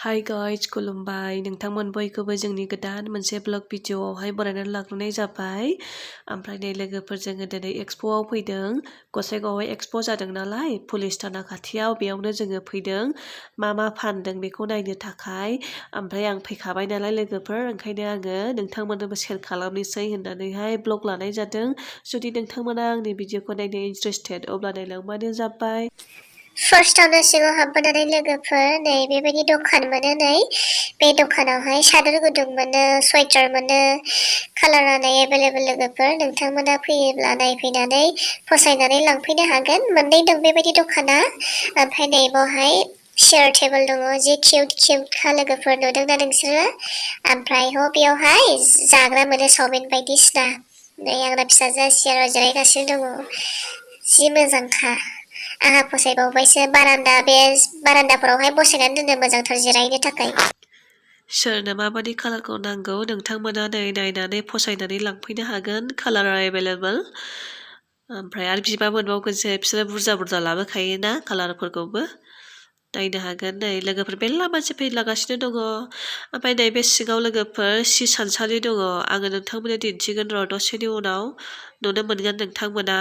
Hi guys, खुलुमबाय नोंथांमोन बयखौबो जोंनि गोदान मोनसे ब्लग भिडिअआवहाय बरायनानै लाग्रोनाय जाबाय। ओमफ्राय नै लोगोफोर जोङो दिनै एक्सप'आव फैदों। गसाइगावआव एक्सप' जादों नालाय पुलिस थाना खाथियाव बेयावनो जोङो फैदों। मा फानदों बेखौ नायनो थाखाय। ओमफ्राय आं फैखाबाय नालाय लोगोफोर ओंखायनो आङो नोंथांमोननोबो शेयार खालामनोसै होननानैहाय ब्लग लानाय जादों। जुदि नोंथांमोना आंनि भिडिअखौ नायनो इन्टारेस्टेड अब्ला नायलांबानो जाबाय। फार्स्टआवनो सिङाव हाबबोनानै लोगोफोर नै बेबायदि दखान मोनो नै बे दखानावहाय सादोर गुदुं मोनो स्वेटार मोनो कालारा नै एभेलेबेल लोगोफोर नोंथांमोना फैयोब्ला नायफैनानै फसायनानै लांफैनो हागोन मोननै दं बेबायदि दखाना ओमफ्राय नै बावहाय चेयार टेबोल दङ जि किउट खा लोगोफोर नुदोंना नोंसोरो ओमफ्राय बेयावहाय जाग्रा मोनो चावमिन बायदिसिना नै आंना फिसाजोआ चेयाराव जिरायगासिनो दङ जि मोजांखा आंहा फसायबावबायसो बारान्दाफोरावहाय बसायनानै दोननो मोजांथार जिरायनो थाखाय। सोरनो माबायदि कालारखौ नांगौ नोंथांमोना नायनानै फसायनानै लांफैनो हागोन कालारा एभेलेबेल। ओमफ्राय आरो बिबा मोनबावगोनसो बिसोरो बुरजा लाबोखायोना कालारफोरखौबो नायनो हागोन। नै लोगोफोर मेरला मानसि फैलागासिनो दङ। ओमफ्राय नै बे सिङाव लोगोफोर सि सानसालि दङ आङो नोंथांमोननो दिन्थिगोन र' दसेनि उनाव नुनो मोनगोन नोंथांमोना।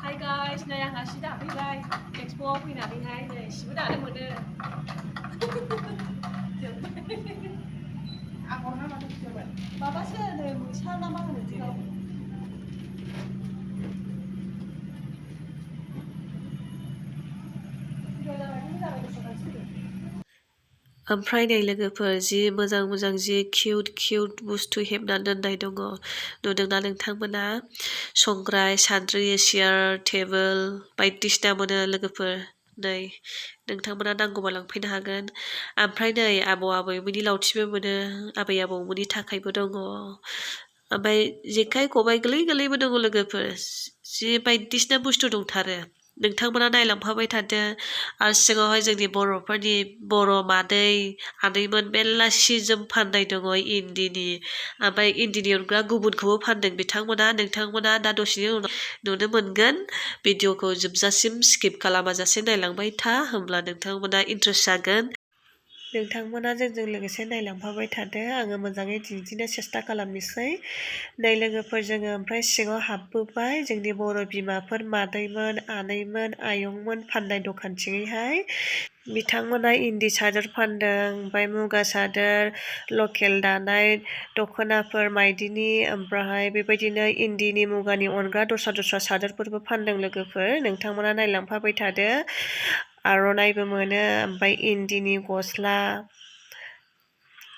Hi guys, नै आंहा सि दाफैबाय एक्सप'आव फैनानैहाय नै सिबो दानो मोनो। माबासो नै मैसा ना मा होनो दिनै ओमफ्राय नै लोगोफोर जि मोजां जि किउट बुस्थु हेबनानै दोननाय दङ नुदोंना नोंथांमोना संग्राय सान्द्रि चेयार टेबोल बायदिसिना मोनो लोगोफोर नै नोंथांमोना नांगौबा लांफैनो हागोन। ओमफ्राय नै आबौमोननि लावथिबो मोनो आबै आबौमोननि थाखायबो दङ। ओमफ्राय जेखाइ खबाइ गोरलैबो दङ लोगोफोर जि बायदिसिना बुस्थु दंथारो नोंथांमोना नायलांफाबाय थादो। आरो सिगाङावहाय जोंनि बर'फोरनि बर' मादै आदैमोन मेरला सि जोम फाननाय दङ इन्दिनि ओमफ्राय इन्दिनि अनगा गुबुनखौबो फानदों बिथांमोना नोंथांमोना दा दसेनि उनाव नुनो मोनगोन। भिडिअखौ जोबजासिम स्किप खालामाजासे नायलांबाय था होमब्ला नोंथांमोना इन्ट्रेस्ट जागोन। नोंथांमोना जोंजों लोगोसे नायलांफाबाय थादो आङो मोजाङै दिन्थिनो सेस्था खालामनोसै। नै लोगोफोर जोङो ओमफ्राय सिङाव हाबबोबाय जोंनि बर' बिमाफोर मादैमोन आनैमोन आयंमोन फाननाय दखानथिंहाय बिथांमोना इन्दि सादोर फानदों ओमफ्राय मुगा सादोर लकेल दानाय दख'नाफोर माइदिनि ओमफ्राय बेबायदिनो इन्दिनि मुगानि अनगा दस्रा सादोरफोरबो फानदों लोगोफोर नोंथांमोना नायलांफाबाय थादो। आर'नाइबो मोनो ओमफ्राय इन्दिनि गस्ला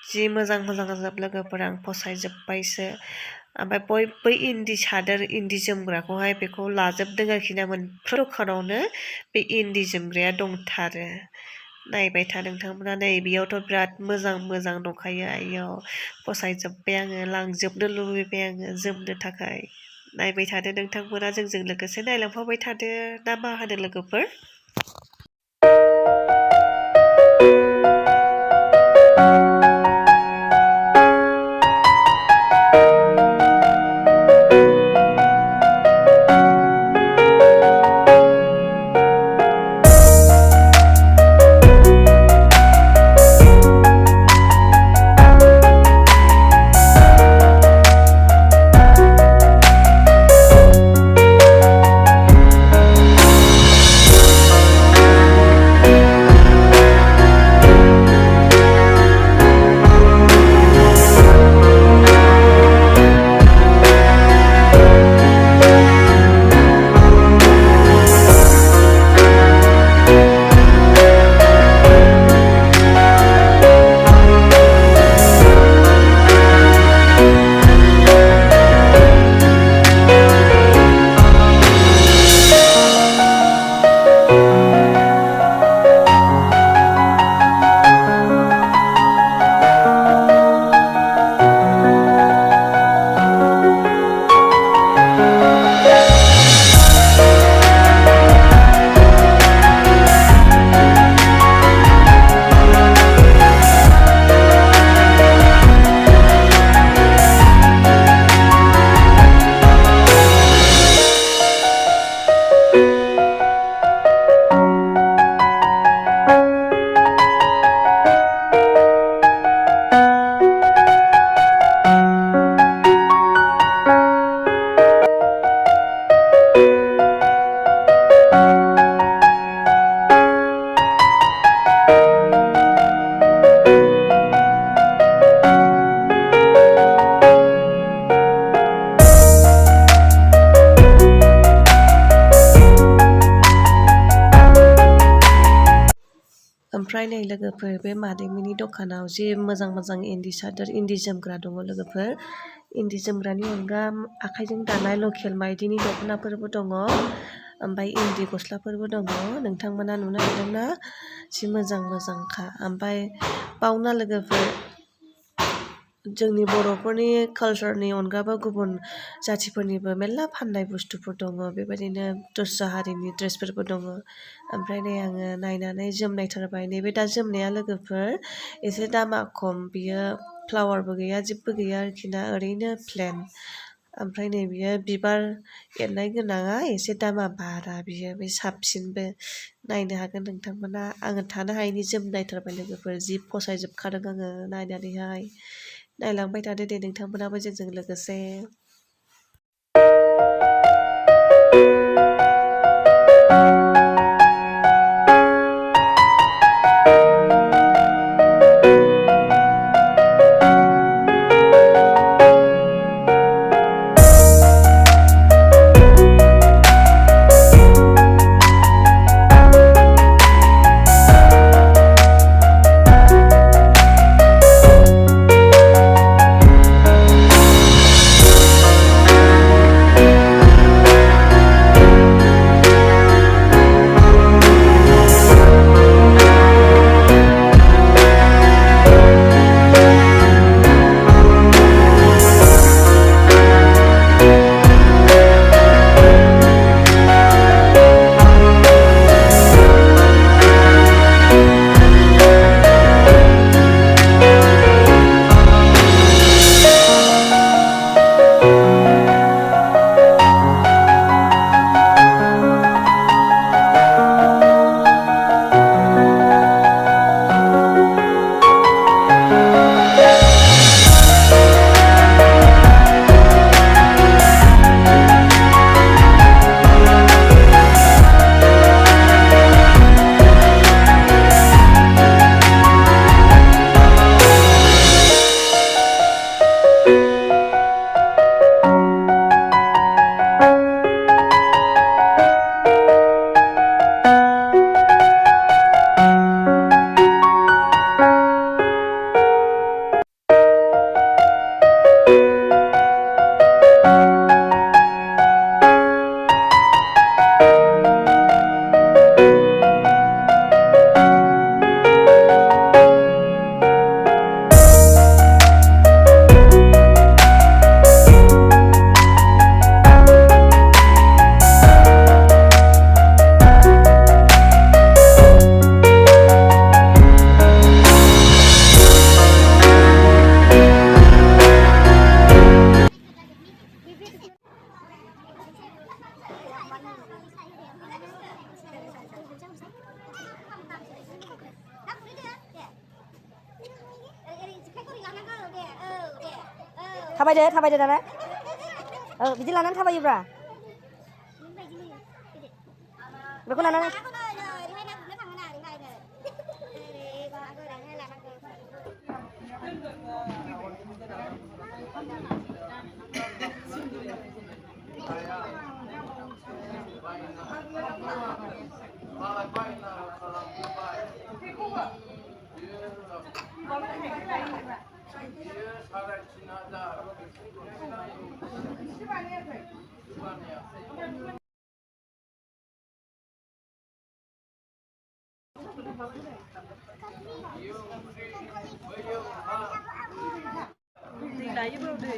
जि मोजां जोब लोगोफोर आं फसायजोब्बायसो। ओमफ्राय बयबो इन्दि सादोर इन्दि जोमग्राखौहाय बेखौ लाजोबदों आरोखि ना मोनफ्रोम दखानावनो बे इन्दि जोमग्राया दंथारो नायबाय था नोंथांमोना नै बेयावथ' बिराद मोजां दंखायो आइयाव फसायजोब्बाय आङो लांजोबनो लुबैबाय आङो जोमनो थाखाय। नायबाय थादो नोंथांमोना जोंजों लोगोसे नायलांफाबाय थादो ना मा होनो लोगोफोर। ओमफ्राय नै लोगोफोर बे मादैमोननि दखानाव जि मोजां मोजां इन्दि सादोर इन्दि जोमग्रा दङ लोगोफोर इन्दि जोमग्रानि अनगा आखाइजों दानाय लकेल माइदिनि दख'नाफोरबो दङ ओमफ्राय इन्दि गस्लाफोरबो दङ नोंथांमोना नुनो मोनदोंना जि मोजां मोजांखा ओमफ्राय बावना लोगोफोर जोंनि बर'फोरनि कालचारनि अनगाबो गुबुन जाथिफोरनिबो मेल्ला फाननाय बुस्थुफोर दङ बेबायदिनो दस्रा हारिनि ड्रेसफोरबो दङ ओमफ्राय नै आङो नायनानै जोमनायथारबाय नैबे दा जोमनाया लोगोफोर एसे दामा खम बियो फ्लावारबो गैया जेबो गैया आरोखि ना ओरैनो प्लेन ओमफ्राय नै बियो बिबार एरनाय गोनाङा एसे दामा बारा बियो बे साबसिनबो नायनो हागोन नोंथांमोना आङो थानो हायैनि जोमनायथारबाय लोगोफोर जि फसायजोबखादों आङो नायनानैहाय नायलांबाय थादो दे नोंथांमोनाबो जोंजों लोगोसे थाबायदो दाना बिदि लानानै थाबायोब्रा बेखौ लानानै दै लायोब्रा दै